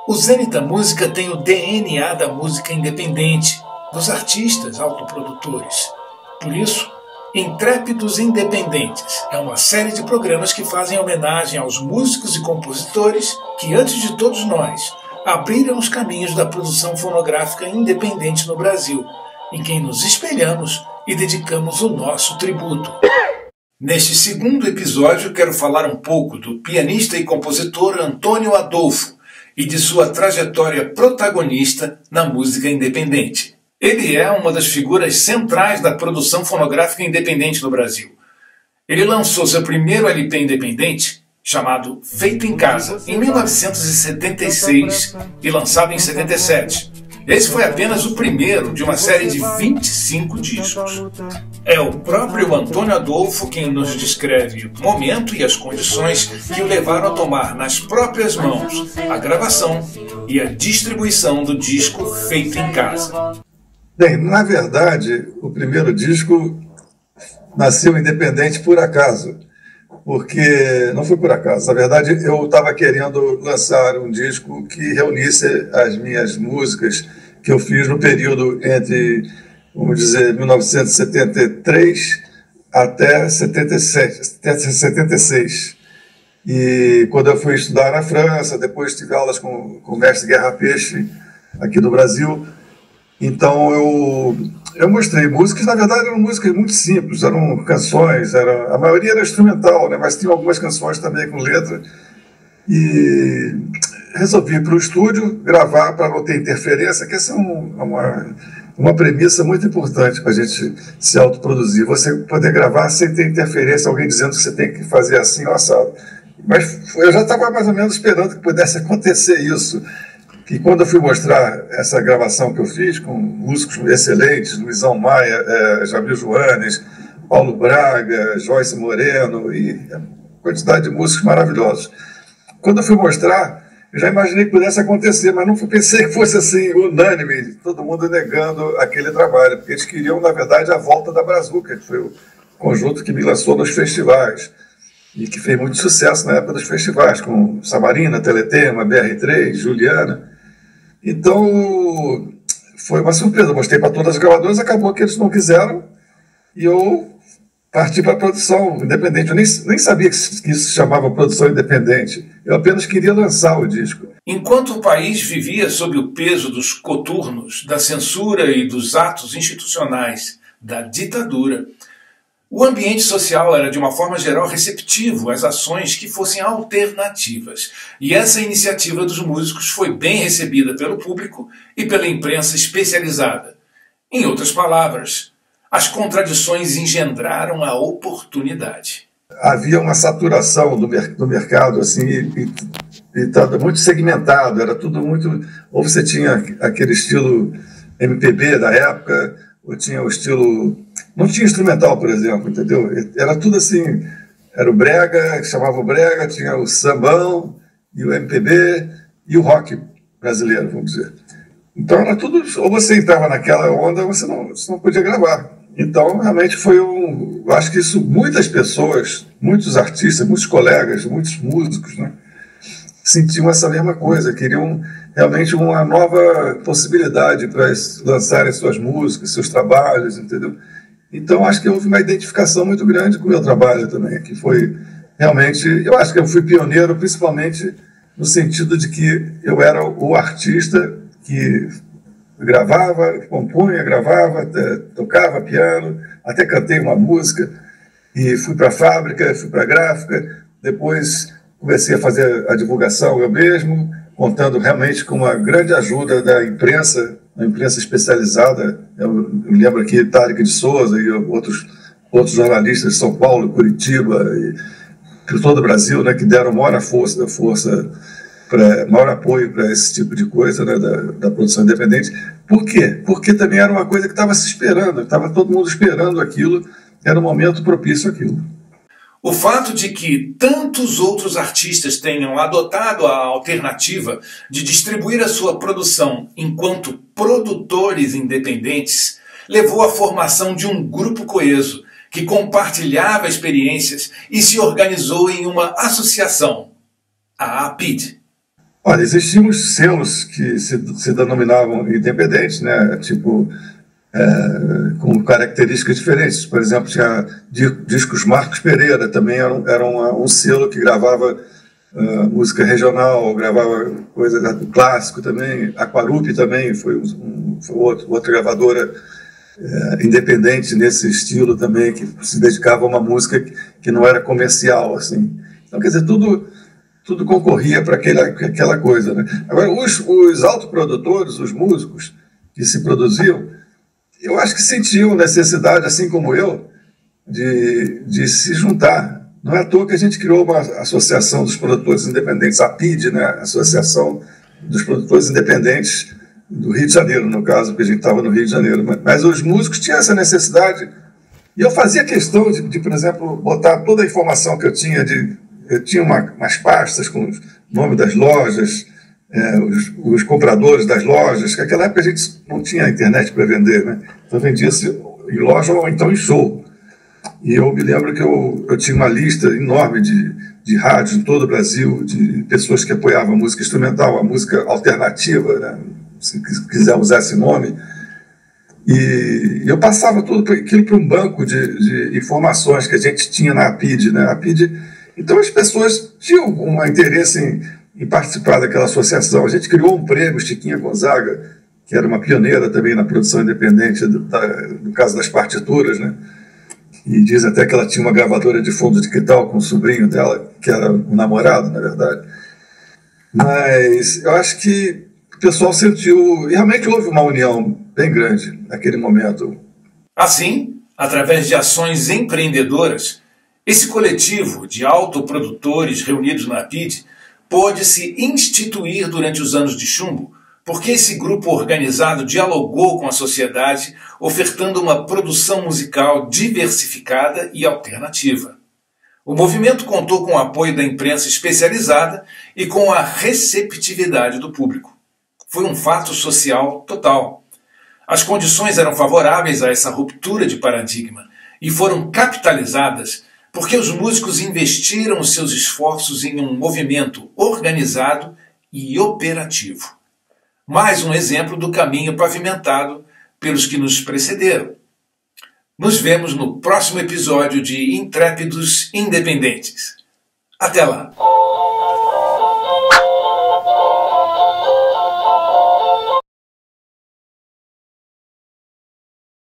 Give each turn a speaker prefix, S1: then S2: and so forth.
S1: O Zenith Música tem o DNA da música independente, dos artistas autoprodutores. Por isso, Intrépidos Independentes é uma série de programas que fazem homenagem aos músicos e compositores que, antes de todos nós, abriram os caminhos da produção fonográfica independente no Brasil, em quem nos espelhamos e dedicamos o nosso tributo. Neste segundo episódio, quero falar um pouco do pianista e compositor Antônio Adolfo e de sua trajetória protagonista na música independente. Ele é uma das figuras centrais da produção fonográfica independente no Brasil. Ele lançou seu primeiro LP independente, chamado Feito em Casa, em 1976 e lançado em 77. Esse foi apenas o primeiro de uma série de 25 discos. É o próprio Antônio Adolfo quem nos descreve o momento e as condições que o levaram a tomar nas próprias mãos a gravação e a distribuição do disco Feito em Casa.
S2: Bem, na verdade, o primeiro disco nasceu independente por acaso, porque não foi por acaso. Na verdade, eu estava querendo lançar um disco que reunisse as minhas músicas que eu fiz no período entre, vamos dizer, 1973 até 76. E quando eu fui estudar na França, depois tive aulas com o mestre Guerra Peixe aqui no Brasil. Então eu mostrei músicas, na verdade eram músicas muito simples, eram canções, a maioria era instrumental, né, mas tinha algumas canções também com letra. E resolvi ir para o estúdio gravar para não ter interferência, que essa é uma premissa muito importante para a gente se autoproduzir. Você poder gravar sem ter interferência, alguém dizendo que você tem que fazer assim ou assado. Mas eu já estava mais ou menos esperando que pudesse acontecer isso. Que quando eu fui mostrar essa gravação que eu fiz com músicos excelentes, Luizão Maia, Jamil Joanes, Paulo Braga, Joyce Moreno e a quantidade de músicos maravilhosos. Quando eu fui mostrar, eu já imaginei que pudesse acontecer, mas não pensei que fosse assim, unânime, todo mundo negando aquele trabalho, porque eles queriam, na verdade, a volta da Brazuca, que foi o conjunto que me lançou nos festivais e que fez muito sucesso na época dos festivais, com Samarina, Teletema, BR3, Juliana. Então, foi uma surpresa. Eu mostrei para todas as gravadoras, acabou que eles não quiseram e eu parti para a produção independente. Eu nem sabia que isso se chamava produção independente. Eu apenas queria lançar o disco.
S1: Enquanto o país vivia sob o peso dos coturnos, da censura e dos atos institucionais da ditadura, o ambiente social era, de uma forma geral, receptivo às ações que fossem alternativas. E essa iniciativa dos músicos foi bem recebida pelo público e pela imprensa especializada. Em outras palavras, as contradições engendraram a oportunidade.
S2: Havia uma saturação do mercado, assim, e estava muito segmentado, era tudo muito... Ou você tinha aquele estilo MPB da época, ou tinha o estilo... Não tinha instrumental, por exemplo, entendeu? Era tudo assim, era o brega, que chamava o brega, tinha o sambão, e o MPB, e o rock brasileiro, vamos dizer. Então era tudo, ou você entrava naquela onda, ou você não podia gravar. Então, realmente foi eu acho que isso, muitas pessoas, muitos artistas, muitos colegas, muitos músicos, né, sentiam essa mesma coisa, queriam realmente uma nova possibilidade para lançarem suas músicas, seus trabalhos, entendeu? Então, acho que houve uma identificação muito grande com o meu trabalho também, que foi realmente... Eu acho que eu fui pioneiro, principalmente no sentido de que eu era o artista que gravava, compunha, gravava, tocava piano, até cantei uma música, e fui para a fábrica, fui para a gráfica, depois comecei a fazer a divulgação eu mesmo, contando realmente com uma grande ajuda da imprensa, a imprensa especializada. Eu me lembro aqui Tarek de Souza e outros jornalistas de São Paulo, Curitiba e por todo o Brasil, né, que deram maior maior apoio para esse tipo de coisa, né, da produção independente. Por quê? Porque também era uma coisa que estava se esperando, estava todo mundo esperando aquilo, era um momento propício àquilo.
S1: O fato de que tantos outros artistas tenham adotado a alternativa de distribuir a sua produção enquanto produtores independentes levou à formação de um grupo coeso que compartilhava experiências e se organizou em uma associação, a APID.
S2: Olha, existiam os selos que se denominavam independentes, né? Tipo, com características diferentes. Por exemplo, tinha discos Marcos Pereira, também era um selo que gravava música regional, gravava coisa do clássico também. Aquarup também foi outra gravadora independente nesse estilo também, que se dedicava a uma música que não era comercial, assim. Então, quer dizer, tudo concorria para aquela coisa, né? Agora, os autoprodutores, os músicos que se produziam, eu acho que sentiam necessidade, assim como eu, de se juntar. Não é à toa que a gente criou uma associação dos produtores independentes, a PID, né? Associação dos Produtores Independentes do Rio de Janeiro, no caso, porque a gente estava no Rio de Janeiro. Mas os músicos tinham essa necessidade. E eu fazia questão de, por exemplo, botar toda a informação que eu tinha. Eu tinha umas pastas com o nome das lojas, os compradores das lojas, que naquela época a gente não tinha internet para vender, né? Então vendia-se em loja ou então em show. E eu me lembro que eu tinha uma lista enorme de rádios em todo o Brasil, de pessoas que apoiavam a música instrumental, a música alternativa, né? Se quiser usar esse nome. E eu passava tudo aquilo para um banco de informações que a gente tinha na APID, né? Então as pessoas tinham um interesse em participar daquela associação. A gente criou um prêmio, Chiquinha Gonzaga, que era uma pioneira também na produção independente, no caso das partituras, né? E diz até que ela tinha uma gravadora de fundo de quintal com o sobrinho dela, que era um namorado, na verdade. Mas eu acho que o pessoal sentiu, e realmente houve uma união bem grande naquele momento.
S1: Assim, através de ações empreendedoras, esse coletivo de autoprodutores reunidos na PID pôde se instituir durante os anos de chumbo, porque esse grupo organizado dialogou com a sociedade, ofertando uma produção musical diversificada e alternativa. O movimento contou com o apoio da imprensa especializada e com a receptividade do público. Foi um fato social total. As condições eram favoráveis a essa ruptura de paradigma e foram capitalizadas porque os músicos investiram os seus esforços em um movimento organizado e operativo. Mais um exemplo do caminho pavimentado pelos que nos precederam. Nos vemos no próximo episódio de Intrépidos Independentes. Até lá!